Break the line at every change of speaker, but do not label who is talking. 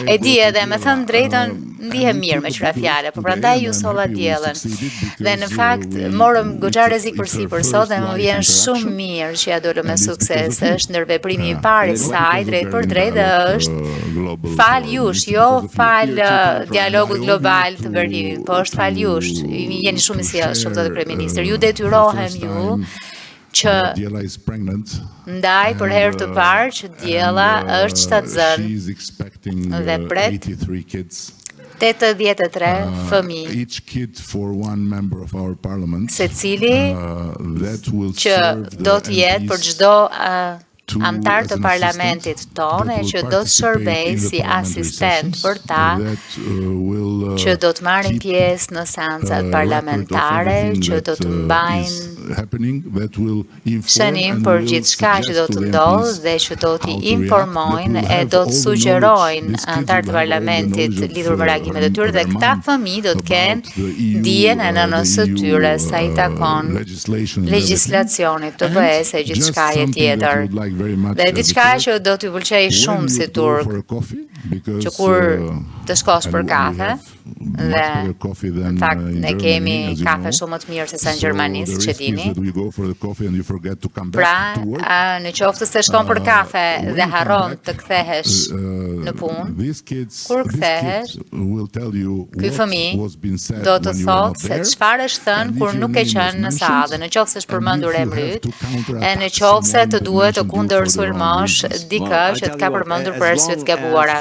E di edhe me thënë drejtën ndihem mirë me qëra fjale, por prandaj ju solla diellën. Dhe në fakt morëm goxha rrezik përsipër sot dhe më vjen shumë mirë që ja dolëm me sukses. Është ndërveprimi i parë i saj drejt për drejt dhe është fal jush, jo fal dialogut global të Berlinit, po është fal jush. Jeni shumë i sjellshëm zoti kryeministër. Ju detyrohem ju që ndaj për herë të parë që diella është shtatzën dhe pret 83 fëmijë, secili që do të jetë për çdo antar të parlamentit tonë që do të shërbej si asistent për ta që do të marrin pjesë në seancat parlamentare, që do të mbajnë shënim për gjithçka që do të ndodhë dhe që do t'i informojnë e do të sugjerojnë antarët të parlamentit lidhur me reagimet e tyre dhe këta fëmijë do të kenë dijen e nënës së tyre sa i takon legjislacionit të BE-s e gjithçka tjetër. Dhe diçka që do t'ju pëlqej shumë si turk, që kur të shkosh për kafe, dhe në fakt ne kemi kafe shumë më të mirë se sa në Gjermani, siç e dini. Pra, në qoftë se shkon për kafe dhe harron të kthehesh në punë, kur kthehesh, ky fëmijë do të thotë se çfarë është thënë kur nuk e qenë në sallë, në qoftë se është përmendur emri yt, e në qoftë se të duhet të kundërsulmosh dikë që të ka përmendur për arsye të gabuara.